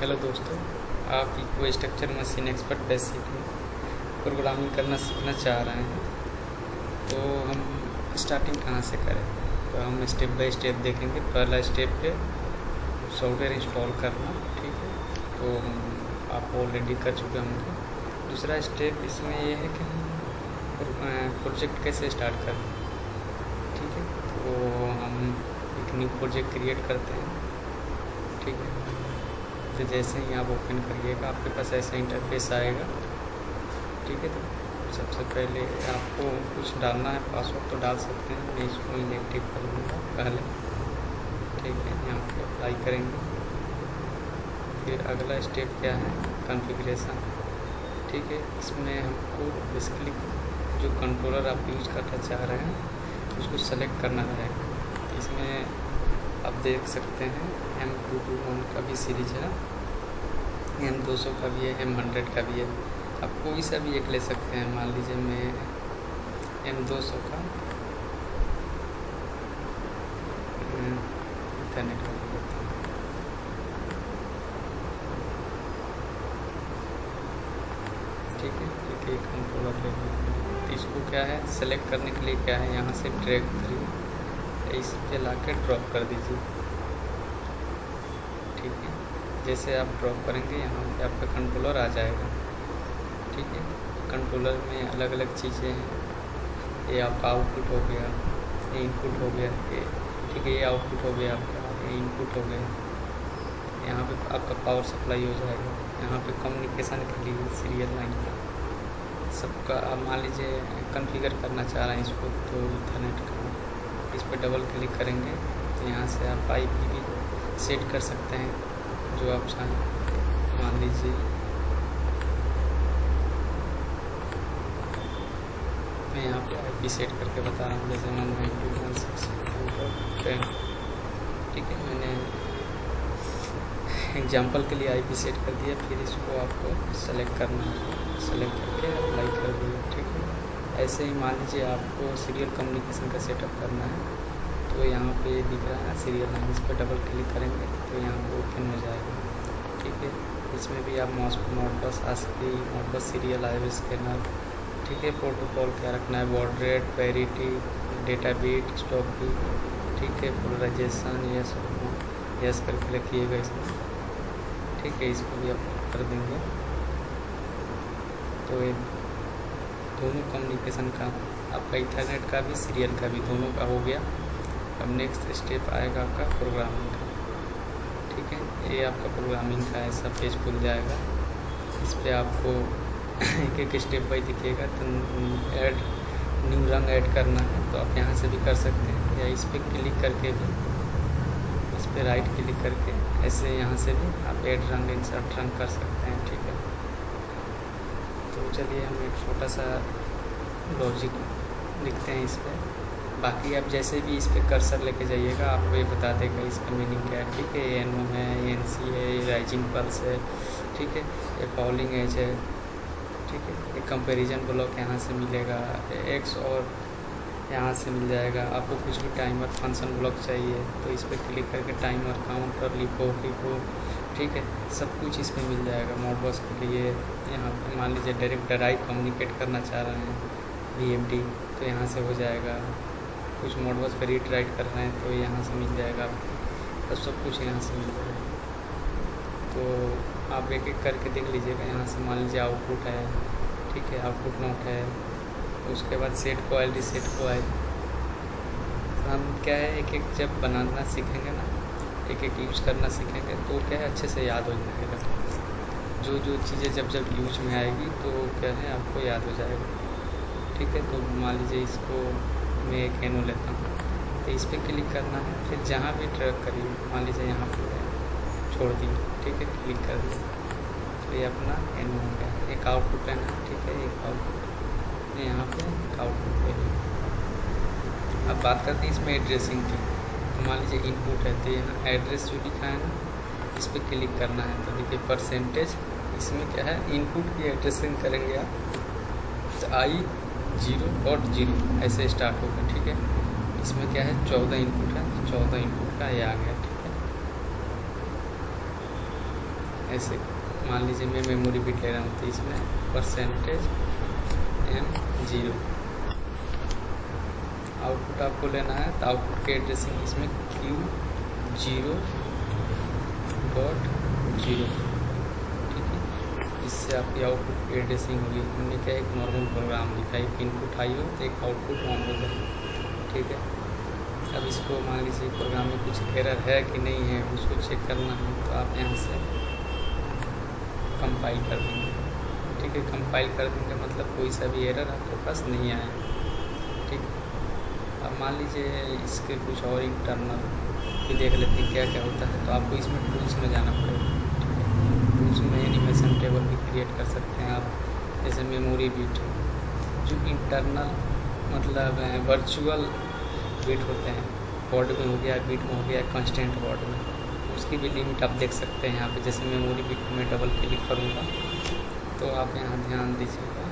Hello दोस्तों, आप EcoStruxure Machine Expert Basic में प्रोग्रामिंग करना सीखना चाह रहे हैं। तो हम स्टार्टिंग कहाँ से करें? तो हम स्टेप बाय स्टेप देखेंगे। पहला स्टेप है सॉफ्टवेयर इंस्टॉल करना, ठीक है, तो आप ऑलरेडी कर चुके होंगे। दूसरा स्टेप इसमें ये है कि हम प्रोजेक्ट कैसे स्टार्ट करें, ठीक है। तो हम एक न्यू प्रोजेक्ट क्रिएट करते हैं, ठीक है। तो जैसे ही आप ओपन करिएगा आपके पास ऐसा इंटरफेस आएगा, ठीक है। तो सबसे पहले आपको कुछ डालना है, पासवर्ड तो डाल सकते हैं, मैं इसको इनएक्टिव कर लूँगा पहले, ठीक है। यहाँ पे अप्लाई करेंगे। फिर अगला स्टेप क्या है, कॉन्फ़िगरेशन, ठीक है। इसमें हमको बेसिकली जो कंट्रोलर आप यूज करना चाह रहे हैं उसको सेलेक्ट करना है। तो इसमें आप देख सकते हैं M221 का भी सीरीज है, M200 का भी है, M100 का भी है। आप कोई सा भी एक ले सकते हैं। मान लीजिए मैं M200 का इंटरनेट का लेता हूँ, ठीक है। एक कंट्रोलर ले लेंगे। तो इसको क्या है, सेलेक्ट करने के लिए क्या है, यहाँ से ड्रैग करिए, इस पे ला के ड्रॉप कर दीजिए, ठीक है। जैसे आप ड्रॉप करेंगे यहाँ पे आपका कंट्रोलर आ जाएगा, ठीक है। कंट्रोलर में अलग अलग चीज़ें हैं, ये आपका आउटपुट हो गया, ये इनपुट हो गया, ये ठीक है, ये आउटपुट हो गया आपका, ये इनपुट हो गया। यहाँ पे आपका पावर सप्लाई हो जाएगा। यहाँ पे कम्युनिकेशन के लिए सीरियल लाइन का सबका आप मान लीजिए कॉन्फ़िगर करना चाह रहे हैं इसको, तो इंटरनेट का इस पर डबल क्लिक करेंगे तो यहाँ से आप IP भी सेट कर सकते हैं जो आप चाहें। मान लीजिए मैं यहाँ पे IP सेट करके बता रहा हूँ, जैसे 192.168.10, ठीक है। मैंने एग्जांपल के लिए IP सेट कर दिया। फिर इसको आपको सेलेक्ट करना है, सेलेक्ट करके अप्लाई कर दिया, ठीक है। ऐसे ही मान लीजिए आपको सीरियल कम्युनिकेशन का सेटअप करना है, तो यहाँ पे दिख रहा है सीरियल लाइन, इस पर डबल क्लिक करेंगे तो यहाँ पे ओपन हो जाएगा, ठीक है। इसमें भी आप Modbus ASCII, Modbus serial IO scanner, ठीक है। प्रोटोकॉल क्या रखना है, baud rate, parity, data bit, stop bit, ठीक है। पोलराइजेशन यस करके रखिएगा इसमें, ठीक है। इसको भी आप कर देंगे। तो ये दोनों कम्युनिकेशन का आपका इंटरनेट का भी सीरियल का भी दोनों का हो गया। अब नेक्स्ट स्टेप आएगा आपका प्रोग्रामिंग का, ठीक है। ये आपका प्रोग्रामिंग का ऐसा पेज खुल जाएगा। इस पर आपको एक एक स्टेप बाई दिखेगा। तो ऐड न्यू रंग ऐड करना है तो आप यहाँ से भी कर सकते हैं, या इस पर क्लिक करके भी, इस पर राइट क्लिक करके ऐसे यहाँ से भी आप ऐड रंग, इंसर्ट रंग कर सकते हैं, ठीक है। तो चलिए हम एक छोटा सा लॉजिक लिखते हैं इस पर। बाकी आप जैसे भी इस पर कर्सर लेके जाइएगा आपको ये बता देगा इसका मीनिंग क्या है, ठीक है। AN1 है, ANC है, राइजिंग पल्स है, ठीक है। ये फॉलिंग एज है, ठीक है। एक कंपैरिजन ब्लॉक यहाँ से मिलेगा, X और यहाँ से मिल जाएगा। आपको कुछ भी टाइमर फंक्शन ब्लॉक चाहिए तो इस पर क्लिक करके टाइमर, काउंटर, लिपो, ठीक है, सब कुछ इसमें मिल जाएगा। मॉडबस के लिए यहाँ पर मान लीजिए डायरेक्ट ड्राइव कम्युनिकेट करना चाह रहे हैं VMD, तो यहाँ से हो जाएगा। कुछ मॉडबस पर रीड राइट कर रहे हैं तो यहाँ से मिल जाएगा, तो सब कुछ यहाँ से मिल जाएगा। तो आप एक एक करके देख लीजिएगा। यहाँ से मान लीजिए आउटपुट है, ठीक है, आउटपुट नोट है। उसके बाद सेट कोआइल, रीसेट कोआइल। हम क्या है, एक एक जब बनाना सीखेंगे ना, एक एक यूज करना सीखेंगे तो क्या है अच्छे से याद हो जाएगा। जो जो चीज़ें जब जब यूज में आएगी तो क्या है आपको याद हो जाएगा, ठीक है। तो मान लीजिए इसको मैं एक एनो लेता हूँ, तो इस पर क्लिक करना है। फिर जहाँ भी ड्रैग करिए, मान लीजिए यहाँ पर छोड़ दिए, ठीक है, क्लिक कर दिए, तो ये अपना एनो हो गया। एक आउटपुट लेना है, ठीक है, एक आउटपुट यहाँ पे आउटपुट ले लिया। अब बात करते हैं इसमें एड्रेसिंग की। तो मान लीजिए इनपुट है, तो यहाँ एड्रेस जो लिखा है ना, इस पर क्लिक करना है। तो देखिए परसेंटेज, इसमें क्या है इनपुट की एड्रेसिंग करेंगे आप, तो I0.0 ऐसे स्टार्ट होगा, ठीक है। इसमें क्या है 14 इनपुट है, 14 इनपुट का ये आ गया, ठीक है। ऐसे मान लीजिए मैं मेमोरी बिट ले रहा हूँ, तो इसमें %M0 आउटपुट आपको लेना है, तो आउटपुट की एड्रेसिंग इसमें Q0.0, ठीक है। इससे आपकी आउटपुट की एड्रेसिंग होगी। हमने क्या एक नॉर्मल प्रोग्राम लिखा है, एक इनपुट हाई हो तो एक आउटपुट ऑन हो जाए, ठीक है। अब इसको मान लीजिए प्रोग्राम में कुछ एरर है कि नहीं है, उसको चेक करना है, तो आप यहाँ से कंपाइल कर देंगे, ठीक है। कंपाइल कर देंगे मतलब कोई सा भी एरर आपके पास नहीं आया, ठीक। अब मान लीजिए इसके कुछ और इंटरनल भी देख लेते हैं क्या क्या होता है, तो आपको इसमें टूल्स में जाना पड़ेगा, ठीक है। टूल्स में एनिमेशन टेबल भी क्रिएट कर सकते हैं आप, जैसे मेमोरी बिट, जो इंटरनल मतलब वर्चुअल बिट होते हैं, वर्ड में हो गया, बिट में हो गया, कांस्टेंट वर्ड में, उसकी भी लिमिट आप देख सकते हैं यहाँ पे। जैसे मेमोरी बिट में डबल क्लिक करूँगा तो आप यहाँ ध्यान दीजिएगा,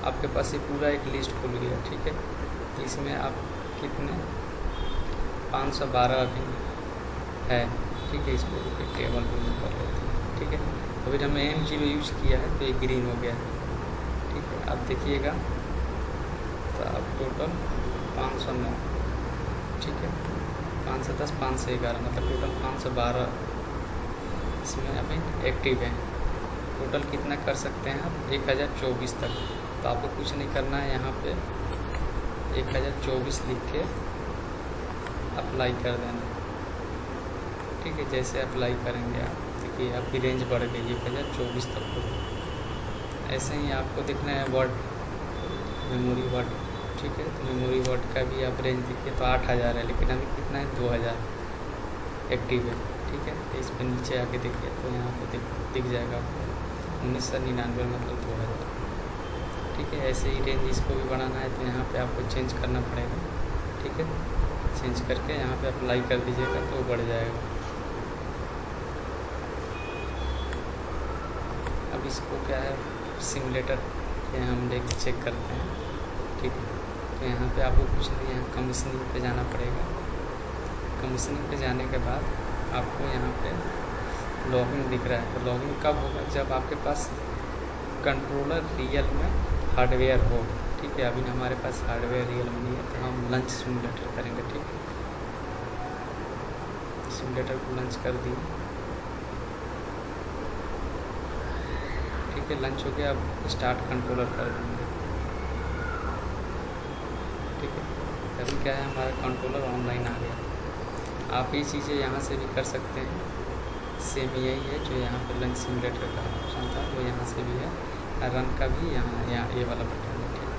आपके पास ये पूरा एक लिस्ट खुल गया, ठीक है। इसमें आप कितने 512 अभी है, ठीक है। इसको एक टेबल में कर लेते हैं, ठीक है। अभी हमने M0 यूज किया है तो ये ग्रीन हो गया है, ठीक है। आप देखिएगा तो अब टोटल 509, ठीक है। 510 511 मतलब टोटल 512 इसमें अभी एक्टिव है। टोटल कितना कर सकते हैं आप 1024 तक। तो आपको कुछ नहीं करना है, यहाँ पे 1024 लिख के अप्लाई कर देना, ठीक है। जैसे अप्लाई करेंगे आप देखिए आपकी रेंज बढ़ गई 1024 तक हो। ऐसे ही आपको देखना है वर्ड, मेमोरी वर्ड, ठीक है। तो मेमोरी वर्ड का भी आप रेंज देखिए तो 8000 है, लेकिन अभी कितना है 2000 एक्टिव है, ठीक है। तो इस पर नीचे आके देखिए तो यहाँ पे दिख जाएगा आपको 1999 मतलब 2000, ठीक है। ऐसे ही रेंज इसको भी बढ़ाना है तो यहाँ पे आपको चेंज करना पड़ेगा, ठीक है। चेंज करके यहाँ पे अप्लाई कर दीजिएगा तो बढ़ जाएगा। अब इसको क्या है सिमुलेटर के हम लेके चेक करते हैं, ठीक है। तो यहाँ पे आपको कुछ नहीं, यहाँ कमीशनिंग पे जाना पड़ेगा। कमीशनिंग पे जाने के बाद आपको यहाँ पे लॉगिन दिख रहा है। तो लॉगिन कब होगा जब आपके पास कंट्रोलर रियल में हार्डवेयर हो, ठीक है। अभी हमारे पास हार्डवेयर रियल में नहीं है तो हम लंच सिमुलेटर करेंगे, ठीक है। सिमुलेटर को लंच कर दिए, ठीक है। लंच हो गया, अब स्टार्ट कंट्रोलर कर देंगे, ठीक है। अभी क्या है हमारा कंट्रोलर ऑनलाइन आ गया। आप ये चीज़ें यहाँ से भी कर सकते हैं, सेम यही है जो यहाँ पर लंच सिमुलेटर का ऑप्शन था वो यहाँ से भी है, रन का भी यहाँ ये वाला बटन है, ठीक है।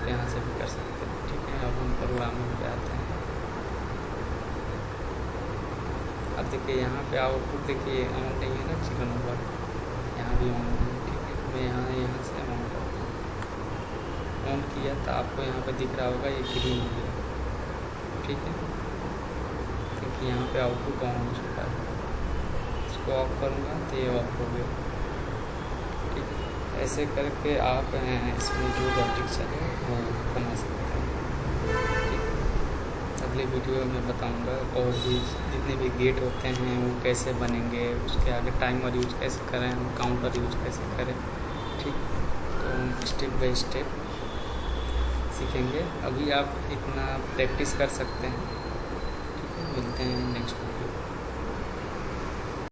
तो यहाँ से भी कर सकते हैं, ठीक है। अब हम प्रोग्रामिंग पे आते हैं। अब देखिए यहाँ पे आउटपुट देखिए ऑन नहीं है ना, 0 नंबर, यहाँ भी ऑन नहीं है, ठीक है। मैं यहाँ से ऑन करता हूँ, ऑन किया तो आपको यहाँ पे दिख रहा होगा ये ग्रीन हो गया, ठीक है, क्योंकि यहाँ पे आउटपुट ऑन हो चुका है। इसको ऑफ करूँगा तो ये ऑफ हो गया, ठीक है। ऐसे करके आप इसमें जो लॉजिक चले वो बना सकते हैं, ठीक है। अगले वीडियो में बताऊँगा और भी जितने भी गेट होते हैं वो कैसे बनेंगे, उसके आगे टाइमर यूज कैसे करें, काउंटर यूज कैसे करें, ठीक। तो हम स्टेप बाय स्टेप सीखेंगे। अभी आप इतना प्रैक्टिस कर सकते हैं।